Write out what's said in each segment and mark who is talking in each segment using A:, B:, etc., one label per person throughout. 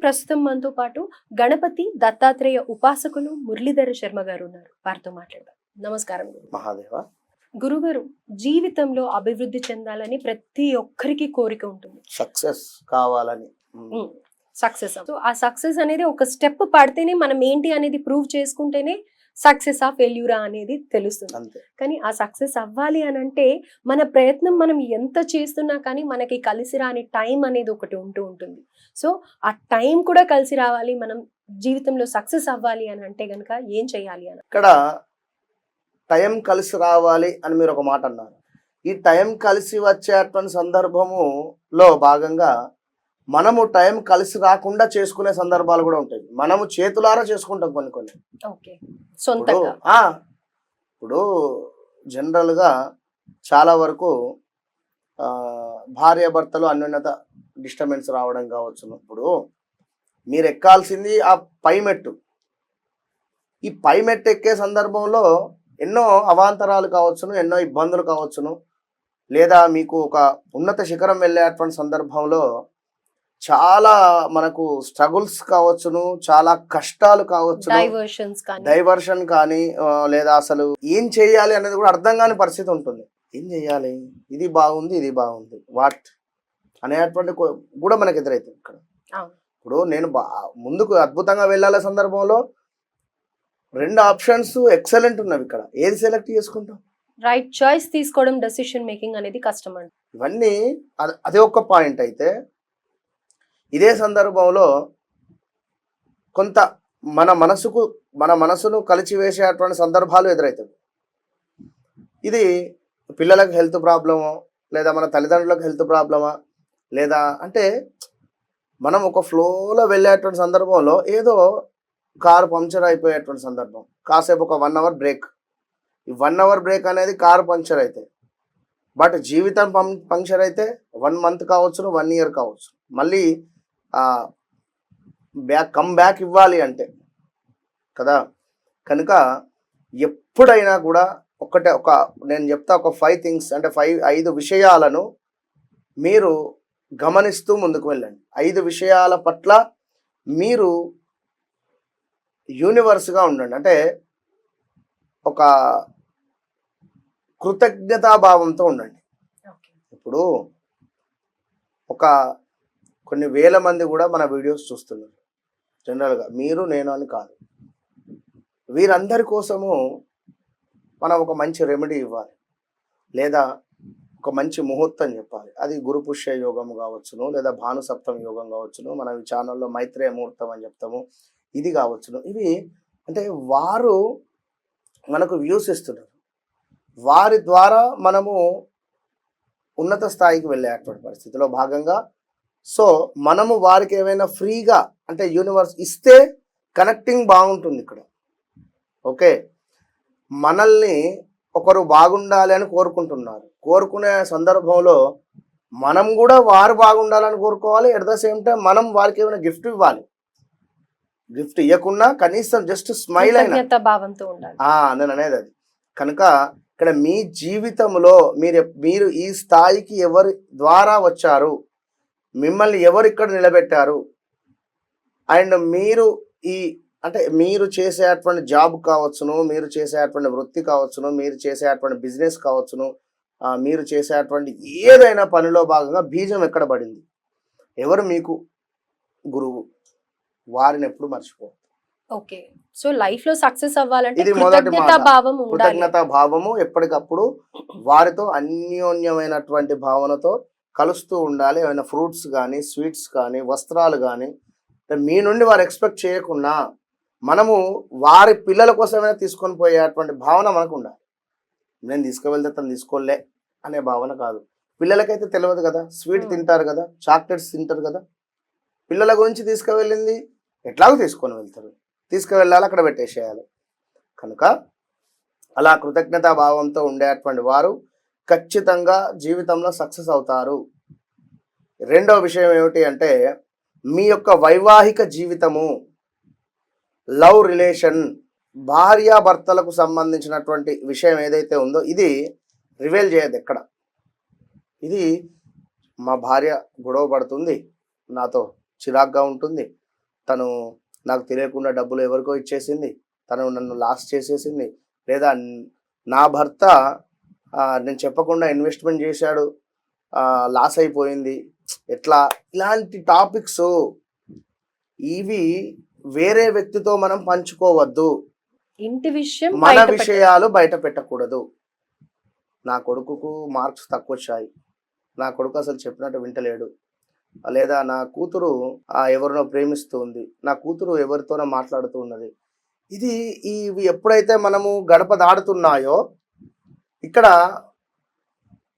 A: ప్రస్తుతం మనతో పాటు గణపతి దత్తాత్రేయ ఉపాసకులు మురళీధర శర్మ గారు ఉన్నారు. వారితో మాట్లాడదాం. నమస్కారం
B: మహాదేవ.
A: గురుగారు, జీవితంలో అభివృద్ధి చెందాలని ప్రతి ఒక్కరికి కోరిక ఉంటుంది,
B: సక్సెస్ కావాలని.
A: సక్సెస్. సో ఆ సక్సెస్ అనేది ఒక స్టెప్ పడితేనే మనం ఏంటి అనేది ప్రూవ్ చేసుకుంటేనే సక్సెస్ ఆ ఫెయిల్యూరా అనేది తెలుస్తుంది. కానీ ఆ సక్సెస్ అవ్వాలి అని అంటే మన ప్రయత్నం మనం ఎంత చేస్తున్నా కానీ మనకి కలిసి రాని టైం అనేది ఒకటి ఉంటుంది. సో ఆ టైం కూడా కలిసి రావాలి, మనం జీవితంలో సక్సెస్ అవ్వాలి అని అంటే గనక ఏం చేయాలి అని.
B: ఇక్కడ టైం కలిసి రావాలి అని మీరు ఒక మాట అన్నారు. ఈ టైం కలిసి వచ్చేటువంటి సందర్భములో భాగంగా మనము టైం కలిసి రాకుండా చేసుకునే సందర్భాలు కూడా ఉంటాయి. మనము చేతులారా చేసుకుంటాం కొన్ని. ఇప్పుడు జనరల్గా చాలా వరకు భార్యాభర్తలు అన్యోన్యత డిస్టర్బెన్స్ రావడం కావచ్చును. ఇప్పుడు మీరు ఎక్కాల్సింది ఆ పై మెట్టు. ఈ పై మెట్టు ఎక్కే సందర్భంలో ఎన్నో అవాంతరాలు కావచ్చును, ఎన్నో ఇబ్బందులు కావచ్చును, లేదా మీకు ఒక ఉన్నత శిఖరం వెళ్ళేటువంటి సందర్భంలో చాలా మనకు స్ట్రగుల్స్ కావచ్చును, చాలా కష్టాలు కావచ్చును, డైవర్షన్ కానీ, లేదా అసలు ఏం చేయాలి అనేది కూడా అర్థం కాని పరిస్థితి ఉంటుంది. ఏం చేయాలి, ఇది బాగుంది ఇది బాగుంది వాట్ అనేటువంటి కూడా మనకు ఎదురైతుంది ఇక్కడ. ఇప్పుడు నేను ముందుకు అద్భుతంగా వెళ్ళాల సందర్భంలో రెండు ఆప్షన్స్ ఎక్సలెంట్ ఉన్నవి. ఇక్కడ ఏది సెలెక్ట్ చేసుకుంటాం?
A: రైట్ చాయిస్ తీసుకోవడం, డెసిషన్ మేకింగ్ అనేది కష్టం అండి.
B: ఇవన్నీ అదే ఒక పాయింట్ అయితే, ఇదే సందర్భంలో కొంత మన మనసును కలిచివేసేటువంటి సందర్భాలు ఎదురవుతుంది. ఇది పిల్లలకు హెల్త్ ప్రాబ్లమో, లేదా మన తల్లిదండ్రులకు హెల్త్ ప్రాబ్లమా, లేదా అంటే మనం ఒక ఫ్లోలో వెళ్ళేటువంటి సందర్భంలో ఏదో కారు పంక్చర్ అయిపోయేటువంటి సందర్భం, కాసేపు ఒక 1 అవర్ బ్రేక్. ఈ 1 అవర్ బ్రేక్ అనేది కారు పంక్చర్ అయితే, బట్ జీవితం పంక్చర్ అయితే 1 మంత్ కావచ్చు, 1 ఇయర్ కావచ్చు. మళ్ళీ కమ్ బ్యాక్ ఇవ్వాలి అంటే కదా. కనుక ఎప్పుడైనా కూడా నేను చెప్తా, ఒక 5 థింగ్స్ అంటే 5 విషయాలను మీరు గమనిస్తూ ముందుకు వెళ్ళండి. 5 విషయాల పట్ల మీరు యూనివర్స్గా ఉండండి. అంటే ఒక కృతజ్ఞతాభావంతో ఉండండి. ఇప్పుడు కొన్ని వేల మంది కూడా మన వీడియోస్ చూస్తున్నారు. జనరల్గా మీరు నేను అని కాదు, వీరందరి కోసము మనం ఒక మంచి రెమెడీ ఇవ్వాలి, లేదా ఒక మంచి ముహూర్తం చెప్పాలి. అది గురు పుష్య యోగం కావచ్చును, లేదా భాను సప్తమ యోగం కావచ్చును, మనం ఈ ఛానల్లో మైత్రేయ ముహూర్తం అని చెప్తాము, ఇది కావచ్చును. ఇవి అంటే వారు మనకు వ్యూస్ ఇస్తున్నారు, వారి ద్వారా మనము ఉన్నత స్థాయికి వెళ్ళేటువంటి పరిస్థితిలో భాగంగా. సో మనము వారికి ఏమైనా ఫ్రీగా అంటే యూనివర్స్ ఇస్తే కనెక్టింగ్ బాగుంటుంది ఇక్కడ. ఓకే, మనల్ని ఒకరు బాగుండాలి అని కోరుకుంటున్నారు, కోరుకునే సందర్భంలో మనం కూడా వారు బాగుండాలని కోరుకోవాలి. ఎట్ ద సేమ్ టైం మనం వారికి ఏమైనా గిఫ్ట్ ఇవ్వాలి. గిఫ్ట్ ఇవ్వకుండా కనీసం జస్ట్ స్మైల్ అయినా నేను అనేది అది. కనుక ఇక్కడ మీ జీవితంలో మీరు ఈ స్థాయికి ఎవరి ద్వారా వచ్చారు, మిమ్మల్ని ఎవరు ఇక్కడ నిలబెట్టారు, అండ్ మీరు మీరు చేసేటువంటి జాబ్ కావచ్చును, మీరు చేసేటువంటి వృత్తి కావచ్చును, మీరు చేసేటువంటి బిజినెస్ కావచ్చును, మీరు చేసేటువంటి ఏదైనా పనిలో భాగంగా బీజం ఎక్కడ పడింది, ఎవరు మీకు గురువు, వారిని ఎప్పుడు మర్చిపోవద్దు.
A: ఓకే, సో లైఫ్ లో సక్సెస్ అవ్వాలంటే
B: ఇది మొదటి కృతజ్ఞతా భావము. ఎప్పటికప్పుడు వారితో అన్యోన్యమైనటువంటి భావనతో కలుస్తూ ఉండాలి. ఏమైనా ఫ్రూట్స్ కానీ, స్వీట్స్ కానీ, వస్త్రాలు కానీ మీ నుండి వారు ఎక్స్పెక్ట్ చేయకుండా మనము వారి పిల్లల కోసమైనా తీసుకొని పోయేటువంటి భావన మనకు ఉండాలి. నేను తీసుకువెళ్తే తను తీసుకోలే అనే భావన కాదు. పిల్లలకైతే తెలియదు కదా, స్వీట్ తింటారు కదా, చాక్లెట్స్ తింటారు కదా. పిల్లల గురించి తీసుకువెళ్ళింది ఎట్లాగో తీసుకొని వెళ్తారు, తీసుకువెళ్ళాలి, అక్కడ పెట్టేసేయాలి. కనుక అలా కృతజ్ఞతా భావంతో ఉండేటువంటి వారు ఖచ్చితంగా జీవితంలో సక్సెస్ అవుతారు. రెండవ విషయం ఏమిటి అంటే, మీ యొక్క వైవాహిక జీవితము, లవ్ రిలేషన్, భార్యాభర్తలకు సంబంధించినటువంటి విషయం ఏదైతే ఉందో ఇది రివీల్ చేయదు ఎక్కడ. ఇది మా భార్య గొడవ పడుతుంది, నాతో చిరాగ్గా ఉంటుంది, తను నాకు తెలియకుండా డబ్బులు ఎవరికో ఇచ్చేసింది, తను నన్ను లాస్ చేసేసింది, లేదా నా భర్త నేను చెప్పకుండా ఇన్వెస్ట్మెంట్ చేశాడు, లాస్ అయిపోయింది, ఎట్లా, ఇలాంటి టాపిక్స్ ఇవి వేరే వ్యక్తితో మనం పంచుకోవద్దు.
A: ఇంటి విషయం
B: మన విషయాలు బయట పెట్టకూడదు. నా కొడుకుకు మార్క్స్ తక్కువ వచ్చాయి, నా కొడుకు అసలు చెప్పినట్టు వింటలేడు, లేదా నా కూతురు ఎవరినో ప్రేమిస్తూ ఉంది, నా కూతురు ఎవరితోనో మాట్లాడుతూ ఉన్నది, ఇవి ఎప్పుడైతే మనము గడప దాడుతున్నాయో ఇక్కడ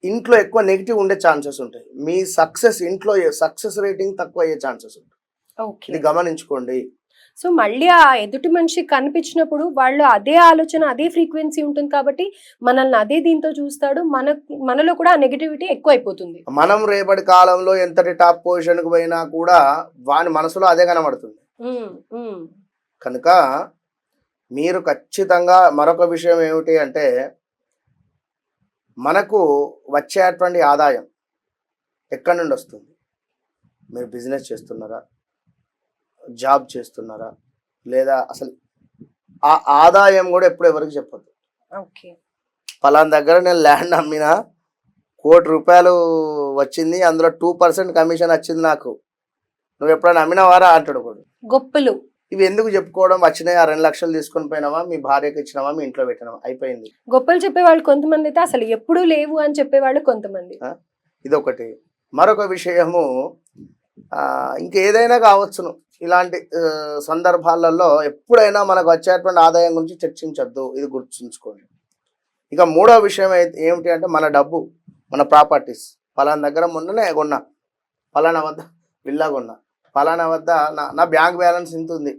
B: ఇంట్లో ఎక్కువ నెగిటివ్ ఉండే ఛాన్సెస్ ఉంటాయి. మీ ఇంట్లో సక్సెస్ రేటింగ్ తక్కువ అయ్యే ఛాన్సెస్ ఉంటాయి. ఇది గమనించుకోండి.
A: సో మళ్ళీ ఆ ఎదుటి మనిషి కనిపించినప్పుడు వాళ్ళు అదే ఆలోచన, అదే ఫ్రీక్వెన్సీ ఉంటుంది కాబట్టి మనల్ని అదే దీంతో చూస్తాడు, మనలో కూడా ఆ నెగటివిటీ ఎక్కువ అయిపోతుంది.
B: మనం రేపటి కాలంలో ఎంతటి టాప్ పొజిషన్ కు పోయినా కూడా వాని మనసులో అదే కనబడుతుంది. కనుక మీరు ఖచ్చితంగా మరొక విషయం ఏమిటి అంటే, మనకు వచ్చేటువంటి ఆదాయం ఎక్కడి నుండి వస్తుంది? మీరు బిజినెస్ చేస్తున్నారా, జాబ్ చేస్తున్నారా, లేదా అసలు ఆ ఆదాయం కూడా ఎప్పుడు ఎవరికి చెప్పద్దు. పలానా దగ్గర నేను ల్యాండ్ అమ్మినా ₹1 కోటి వచ్చింది, అందులో 2% కమిషన్ వచ్చింది నాకు, నువ్వు ఎప్పుడైనా అమ్మినవారా అంటాడు కూడా.
A: గొప్పలు
B: ఇవి ఎందుకు చెప్పుకోవడం? వచ్చినాయి, ఆ 2 లక్షలు తీసుకొని పోయినావా, మీ భార్యకి ఇచ్చినావా, మీ ఇంట్లో పెట్టినావా, అయిపోయింది.
A: గొప్పలు చెప్పేవాళ్ళు కొంతమంది అయితే అసలు ఎప్పుడూ లేవు అని చెప్పేవాళ్ళు కొంతమంది.
B: ఇదొకటి. మరొక విషయము, ఇంకేదైనా కావచ్చును, ఇలాంటి సందర్భాలలో ఎప్పుడైనా మనకు వచ్చేటువంటి ఆదాయం గురించి చర్చించద్దు, ఇది గుర్తుంచుకోండి. ఇక మూడో విషయం ఏమిటి అంటే, మన డబ్బు, మన ప్రాపర్టీస్. పలానా దగ్గర మొన్ననే కొన్నా, పలానా వద్ద విల్లా కొన్నా, పలానా వద్ద నా బ్యాంక్ బ్యాలెన్స్ ఇంత ఉంది,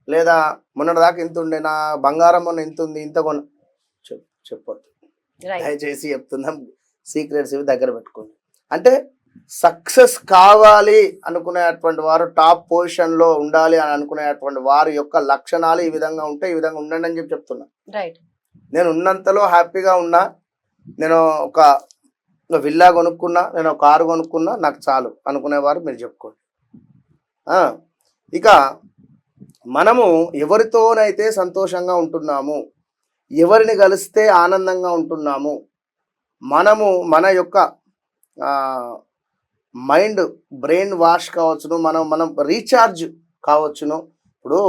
B: లేదా మొన్నటి దాకా ఇంత ఉండే, నా బంగారం మొన్న ఇంత ఉంది, ఇంత కొన్న చెప్పొద్దు. దయచేసి చెప్తున్నాం, సీక్రెట్స్ ఇవి దగ్గర పెట్టుకోండి. అంటే సక్సెస్ కావాలి అనుకునేటువంటి వారు, టాప్ పొజిషన్లో ఉండాలి అని అనుకునేటువంటి వారి యొక్క లక్షణాలు ఈ విధంగా ఉంటే ఈ విధంగా ఉండండి అని చెప్తున్నా. నేను ఉన్నంతలో హ్యాపీగా ఉన్నా, నేను ఒక విల్లా కొనుక్కున్నా, నేను ఒక కారు కొనుక్కున్నా, నాకు చాలు అనుకునేవారు మీరు చెప్పుకోండి. ఇక మనము ఎవరితోనైతే సంతోషంగా ఉంటున్నాము, ఎవరిని కలిస్తే ఆనందంగా ఉంటున్నాము, మనము మన యొక్క మైండ్ బ్రెయిన్ వాష్ కావచ్చును, మనం రీఛార్జ్ కావచ్చును. ఇప్పుడు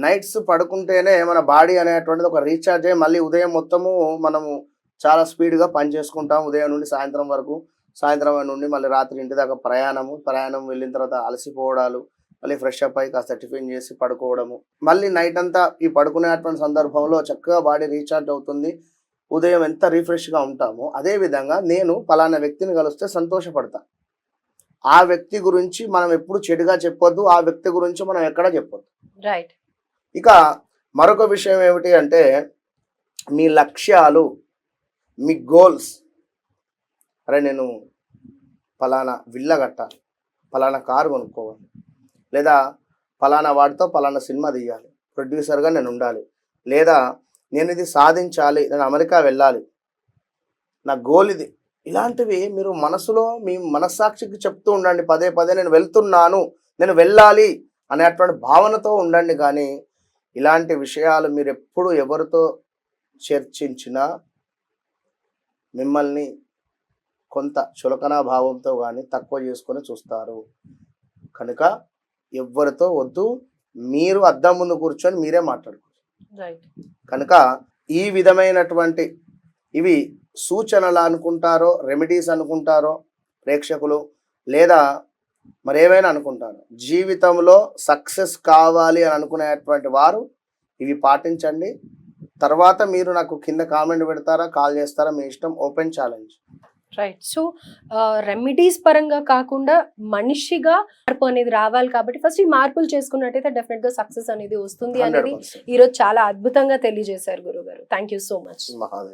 B: నైట్స్ పడుకుంటేనే మన బాడీ అనేటువంటిది ఒక రీఛార్జ్ అయ్యి మళ్ళీ ఉదయం మొత్తము మనము చాలా స్పీడ్గా పని చేసుకుంటాం, ఉదయం నుండి సాయంత్రం వరకు, సాయంత్రం నుండి మళ్ళీ రాత్రి ఇంటి దాకా ప్రయాణం వెళ్ళిన తర్వాత అలసిపోవడాలు, మళ్ళీ ఫ్రెష్ అప్ అయ్యి కాస్త టిఫిన్ చేసి పడుకోవడము, మళ్ళీ నైట్ అంతా ఈ పడుకునేటువంటి సందర్భంలో చక్కగా బాడీ రీఛార్జ్ అవుతుంది, ఉదయం ఎంత రిఫ్రెష్గా ఉంటామో అదేవిధంగా నేను పలానా వ్యక్తిని కలిస్తే సంతోషపడతా. ఆ వ్యక్తి గురించి మనం ఎప్పుడు చెడుగా చెప్పొద్దు, ఆ వ్యక్తి గురించి మనం ఎక్కడ చెప్పొద్దు.
A: రైట్.
B: ఇక మరొక విషయం ఏమిటి అంటే, మీ లక్ష్యాలు, మీ గోల్స్. అరే నేను పలానా విల్లా కట్టాలి, పలానా కారు కొనుక్కోవాలి, లేదా పలానా వాడితో పలానా సినిమా తీయాలి, ప్రొడ్యూసర్గా నేను ఉండాలి, లేదా నేను ఇది సాధించాలి, నేను అమెరికా వెళ్ళాలి, నా గోల్ ఇది. ఇలాంటివి మీరు మనసులో మీ మనస్సాక్షికి చెప్తూ ఉండండి. పదే పదే నేను వెళ్తున్నాను, నేను వెళ్ళాలి అనేటువంటి భావనతో ఉండండి. కానీ ఇలాంటి విషయాలు మీరు ఎప్పుడు ఎవరితో చర్చించినా మిమ్మల్ని కొంత చులకనా భావంతో కానీ తక్కువ చేసుకొని చూస్తారు. కనుక ఎవరితో వద్దు, మీరు అద్దం ముందు కూర్చొని మీరే మాట్లాడుకోవచ్చు. కనుక ఈ విధమైనటువంటి ఇవి సూచనలు అనుకుంటారో, రెమెడీస్ అనుకుంటారో ప్రేక్షకులు, లేదా మరేమైనా అనుకుంటారో, జీవితంలో సక్సెస్ కావాలి అని అనుకునేటువంటి వారు ఇవి పాటించండి. తర్వాత మీరు నాకు కింద కామెంట్ పెడతారా, కాల్ చేస్తారా, మీ ఇష్టం, open challenge.
A: Right. So remedies పరంగా కాకుండా మనిషిగా మార్పు అనేది రావాలి కాబట్టి ఫస్ట్ ఈ మార్పులు చేసుకున్నట్టయితే డెఫినెట్ గా సక్సెస్ అనేది వస్తుంది అనేది ఈరోజు చాలా అద్భుతంగా తెలియజేశారు గురుగారు. Thank you so much.